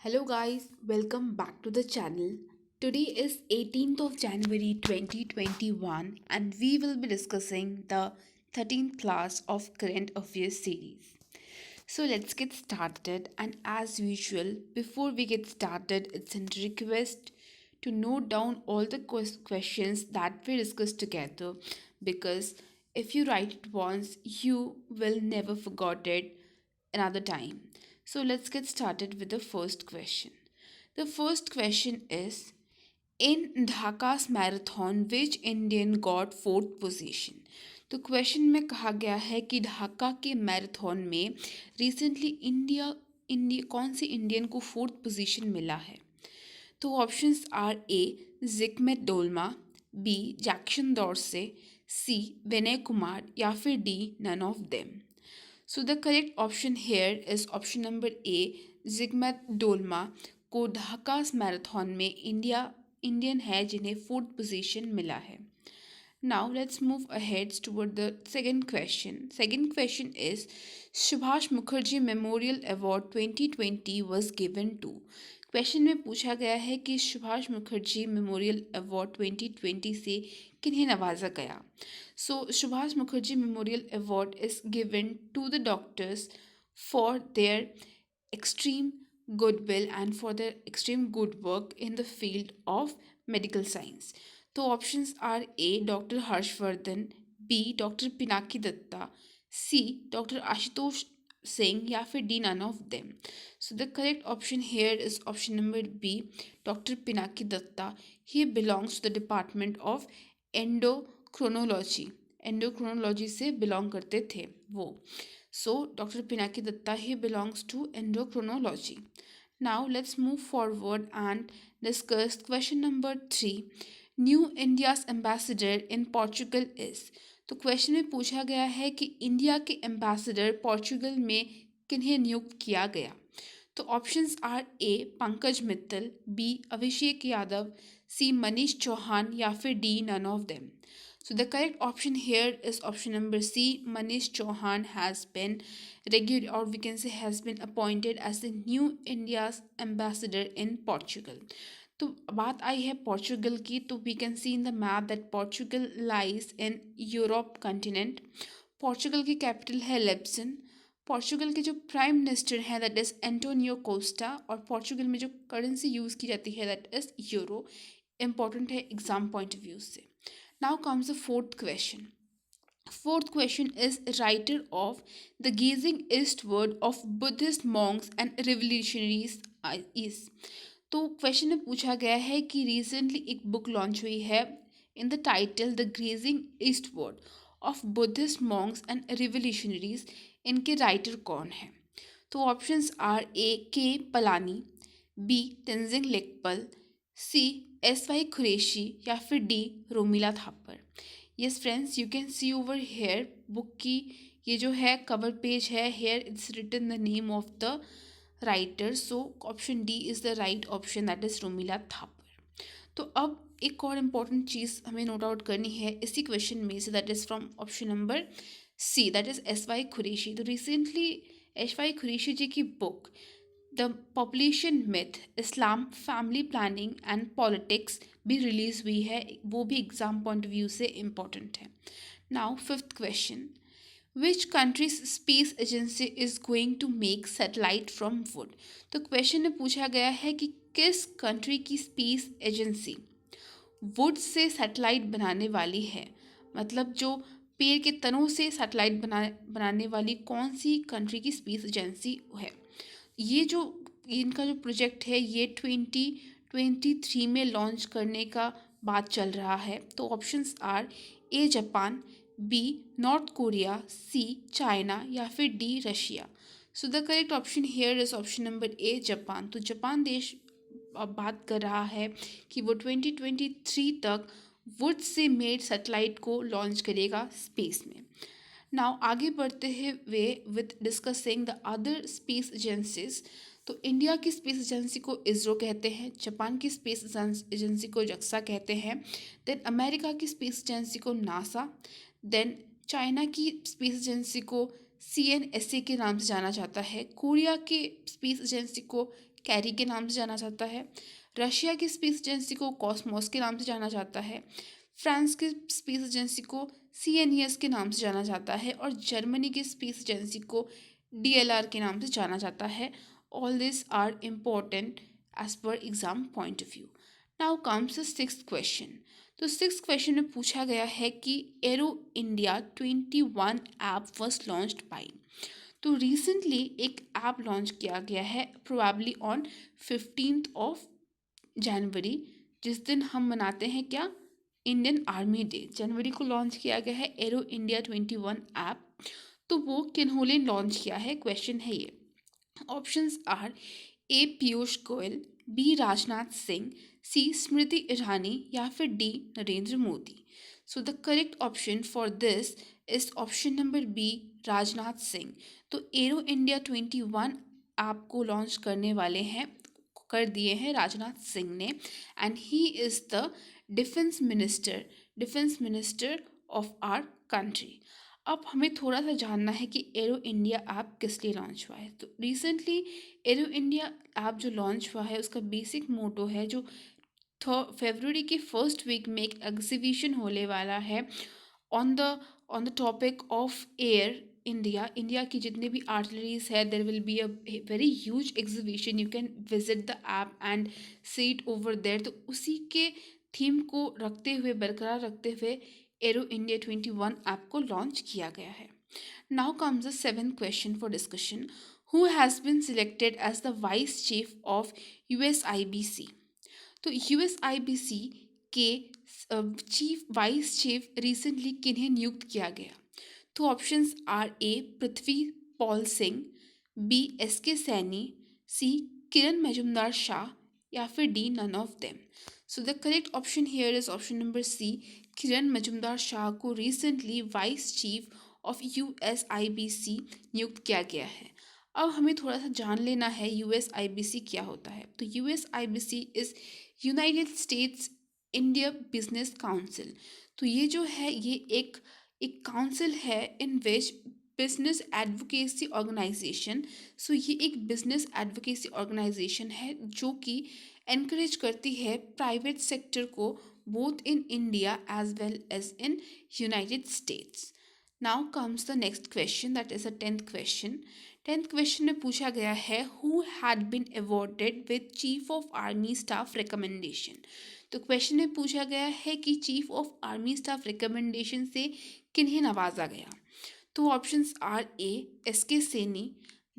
Hello guys, welcome back to the channel. Today is 18th of January 2021 and we will be discussing the 13th class of current affairs series. So let's get started, and as usual before we get started it's a request to note down all the questions that we discussed together, because if you write it once you will never forget it another time. So let's get started with the first question. The first question is, in Dhaka's marathon, which Indian got fourth position? तो question में कहा गया है कि ढाका के marathon में recently India कौन से इंडियन को फोर्थ पोजीशन मिला है? तो options are A Jigmet Dolma, B Jackson Dorsey, C Vinay Kumar या फिर D none of them. So the correct option here is option number A, Jigmet Dolma को ढाकास मैराथन में इंडियन है जिन्हें फोर्थ पोजीशन मिला है. Now let's move ahead toward the second question. Second question is, Subhash Mukherjee Memorial Award 2020 was given to. Question में पूछा गया है कि सुभाष मुखर्जी मेमोरियल अवार्ड 2020 से किन्हें नवाजा गया. So Subhash Mukherjee memorial award is given to the doctors for their extreme goodwill and for their extreme good work in the field of medical science. तो options are A doctor Harshvardhan, B doctor Pinaki Dutta, C doctor Ashutosh Singh या फिर D none of them. So the correct option here is option number B doctor Pinaki Dutta. He belongs to the department of endocrinology से belong करते थे वो. So, Dr. Pinaki Datta, he belongs to endocrinology. Now, let's move forward and discuss question number 3. New India's ambassador in Portugal is. तो question में पूछा गया है कि इंडिया के एम्बेसडर पोर्चुगल में किन्हें नियुक्त किया गया. तो options are A Pankaj Mittal, B Abhishek Yadav, C Manish Chauhan या फिर D none of them. So the correct option here is option number C. Manish Chauhan has been regular, or we can say has been appointed as the new India's ambassador in Portugal. तो बात आई है Portugal की, तो we can see in the map that Portugal lies in Europe continent. Portugal की capital है Lisbon. Portugal के जो prime minister हैं दैट इज़ एंटोनियो कोस्टा, और पोर्चुगल में जो करेंसी यूज़ की जाती है दैट इज़ यूरो. इम्पॉर्टेंट है एग्जाम पॉइंट ऑफ व्यू से. Now comes the fourth question. Fourth question is, writer of The Gazing Eastward of Buddhist Monks and Revolutionaries is. तो question में पूछा गया है कि रिसेंटली एक बुक लॉन्च हुई है in the title the grazing eastward of Buddhist monks and revolutionaries. इनके राइटर कौन है? तो options are A K Palani, B Tenzing Lekpal, C S Y Qureshi या फिर D Romila Thapar. Yes friends, you can see over here book की ये जो है कवर पेज है, here it's written the name of the writer. So option D is the right option, that is Romila Thapar. तो अब एक और इम्पॉर्टेंट चीज़ हमें नोट आउट करनी है इसी क्वेश्चन में से, that is from option number C, that is S Y Qureshi. तो recently S Y Qureshi ji की book the population myth, Islam, family planning and politics भी रिलीज हुई है. वो भी एग्जाम पॉइंट ऑफ व्यू से इम्पॉर्टेंट है. Now fifth question, which countries space agency is going to make satellite from wood. तो question में पूछा गया है कि किस कंट्री की space agency would say satellite बनाने वाली है. मतलब जो पेड़ के तनों से सैटेलाइट बनाने वाली कौन सी कंट्री की स्पेस एजेंसी है. ये जो इनका जो प्रोजेक्ट है ये 2023 में लॉन्च करने का बात चल रहा है. तो options are A Japan, B North Korea, C China या फिर D Russia. So the correct option here is option number A Japan. तो जापान देश अब बात कर रहा है कि वो 2023 तक वुड से मेड सैटेलाइट को लॉन्च करेगा स्पेस में. नाउ आगे बढ़ते हुए with discussing the other space agencies. तो इंडिया की स्पेस एजेंसी को इसरो कहते हैं, जापान की स्पेस एजेंसी को जक्सा कहते हैं, देन अमेरिका की स्पेस एजेंसी को नासा, देन चाइना की स्पेस एजेंसी को CNSA के नाम से जाना जाता है, कोरिया के स्पेस एजेंसी को कैरी के नाम से जाना जाता है, रशिया की स्पेस एजेंसी को कॉस्मोस के नाम से जाना जाता है, फ्रांस की स्पेस एजेंसी को CNES के नाम से जाना जाता है और जर्मनी की स्पेस एजेंसी को DLR के नाम से जाना जाता है. All this are important as per exam point of view. Now comes the sixth question. तो सिक्स क्वेश्चन में पूछा गया है कि Aero India 21 app was launched by. तो रिसेंटली एक ऐप लॉन्च किया गया है probably on 15th of January, जिस दिन हम मनाते हैं क्या, इंडियन आर्मी डे. जनवरी को लॉन्च किया गया है एरो इंडिया 21 ऐप. तो वो किन्होंने लॉन्च किया है, क्वेश्चन है ये. Options are A Piyush Goyal, B Rajnath Singh, C Smriti Irani या फिर D Narendra Modi. So the correct option for this is option number B, Rajnath Singh. तो एरो इंडिया 21 आपको लॉन्च करने वाले हैं, कर दिए हैं राजनाथ सिंह ने, and he is the defence minister of our country. अब हमें थोड़ा सा जानना है कि एरो इंडिया ऐप किस लिए लॉन्च हुआ है. तो रिसेंटली एरो इंडिया ऐप जो लॉन्च हुआ है उसका बेसिक मोटो है, जो फरवरी की फर्स्ट वीक में एक एग्जीबिशन होने वाला है on the topic of air India. India की जितने भी आर्टिलरीज है, there will be a very huge exhibition. You can visit the app and see it over there. तो उसी के थीम को रखते हुए, बरकरार रखते हुए एरो इंडिया 21 ऐप को लॉन्च किया गया है. Now comes the seventh question for discussion. Who has been selected as the vice chief of USIBC. तो USIBC के वाइस चीफ रिसेंटली किन्हें नियुक्त किया गया. तो options are A Prithvi Paul Singh, B SK Saini, C Kiran Mazumdar Shaw या फिर D none of them. So the correct option here is option number C, Kiran Mazumdar Shah को recently vice chief of USIBC नियुक्त किया गया है. अब हमें थोड़ा सा जान लेना है USIBC क्या होता है. तो USIBC is United states India business council. तो ये जो है ये एक काउंसिल है इन विच बिजनेस एडवोकेसी ऑर्गेनाइजेशन. सो ये एक बिजनेस एडवोकेसी ऑर्गेनाइजेशन है जो कि एनकरेज करती है प्राइवेट सेक्टर को both in India as well as in United States. Now comes the next question, that is a 10th question. 10th question में पूछा गया है who had been awarded with chief of army staff recommendation. तो question में पूछा गया है कि chief of army staff recommendation से किन्हें नवाजा गया. तो options are a SK Saini,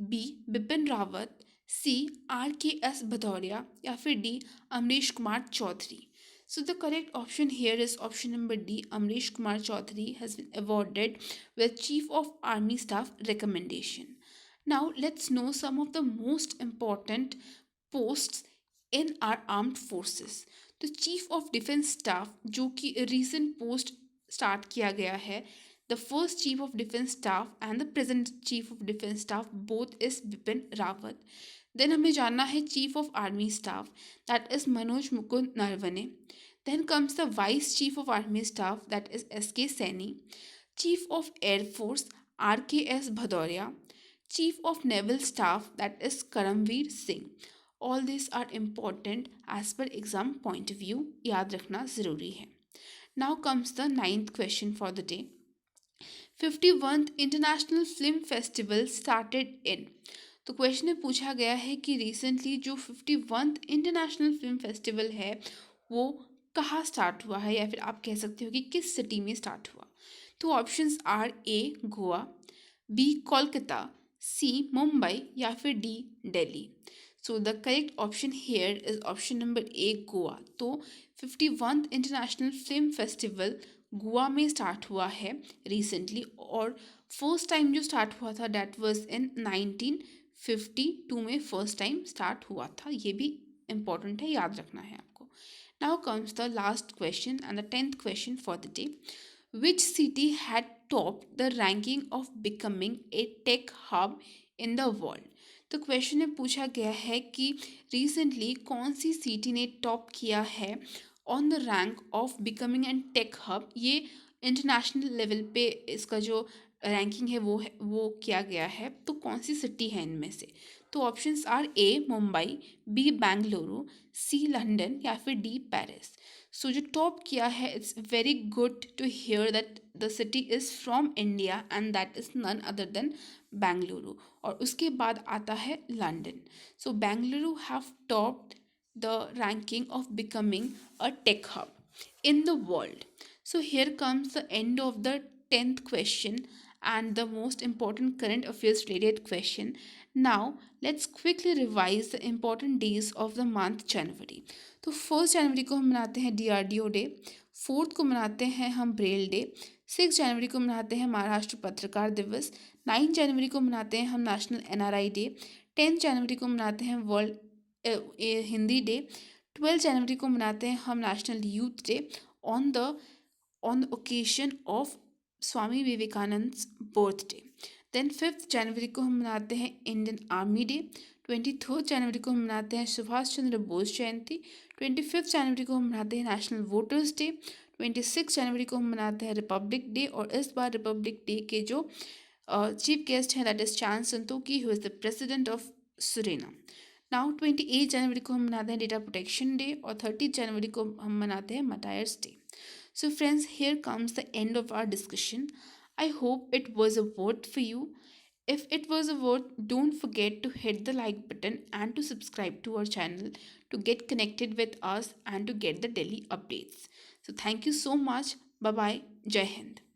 b Bipin Rawat, c RKS Bhadauria या फिर d Amrish Kumar Chaudhary. So the correct option here is option number D. Amrish Kumar Chaudhary has been awarded with Chief of Army Staff recommendation. Now let's know some of the most important posts in our armed forces. तो chief of defence staff जो कि recent post start किया गया है, the first chief of defence staff and the present chief of defence staff both is Bipin Rawat. Then हमें जानना है chief of army staff, that is Manoj Mukund Naravane. Then comes the Vice Chief of Army Staff, that is SK Saini. Chief of Air Force, RKS Bhadauria. Chief of Naval Staff, that is Karamveer Singh. All these are important as per exam point of view. याद रखना ज़रूरी है. Now comes the 9th question for the day. 51th International Film Festival started in. तो question में पूछा गया है कि रिसेंटली जो 51th इंटरनेशनल फिल्म फेस्टिवल है वो कहाँ स्टार्ट हुआ है, या फिर आप कह सकते हो कि किस सिटी में स्टार्ट हुआ. तो options are A Goa, B Kolkata, C Mumbai या फिर D Delhi. So the correct option here is option number A Goa. तो 51th international film festival Goa में स्टार्ट हुआ है रिसेंटली, और फर्स्ट टाइम जो स्टार्ट हुआ था डैट वाज इन 1952 में फर्स्ट टाइम स्टार्ट हुआ था. ये भी इम्पॉर्टेंट है, याद रखना है आपको. Now comes the last question and the 10th question for the day. Which city had topped the ranking of becoming a tech hub in the world? तो क्वेश्चन में पूछा गया है कि रिसेंटली कौन सी सिटी ने टॉप किया है on the rank of becoming an tech hub. ये इंटरनेशनल लेवल पे इसका जो रैंकिंग है वो किया गया है, तो कौन सी सिटी है इनमें से? तो options are a Mumbai, b Bengaluru, c London या फिर डी पेरिस। सो जो टॉप किया है, it's very good to hear that the city is from India and that is none other than Bengaluru. और उसके बाद आता है London. So Bengaluru have topped the ranking of becoming a tech hub in the world. So here comes the end of the 10th question and the most important current affairs related question. Now let's quickly revise the important days of the month January. तो 1 जनवरी को हम मनाते हैं DRDO day, 4 को मनाते हैं हम Braille day, 6 जनवरी को मनाते हैं महाराष्ट्र पत्रकार दिवस, 9 जनवरी को मनाते हैं हम नेशनल NRI डे, 10 जनवरी को मनाते हैं वर्ल्ड हिंदी डे, 12 जनवरी को मनाते हैं हम national youth day on the occasion of Swami Vivekananda birthday. Then 5 जनवरी को हम मनाते हैं इंडियन आर्मी डे, 23 जनवरी को हम मनाते हैं सुभाष चंद्र बोस जयंती, 25 जनवरी को हम मनाते हैं नेशनल वोटर्स डे, 26 जनवरी को हम मनाते हैं रिपब्लिक डे। और इस बार रिपब्लिक डे के जो चीफ गेस्ट हैं that is Chan Santokhi, who is the president of Suriname. Now 28 जनवरी को हम मनाते हैं डेटा प्रोटेक्शन डे और 30 जनवरी को हम मनाते हैं martyrs day. So friends, here comes the end of our discussion. I hope it was a worth for you. If it was a worth, don't forget to hit the like button and to subscribe to our channel to get connected with us and to get the daily updates. So thank you so much. Bye bye. Jai Hind.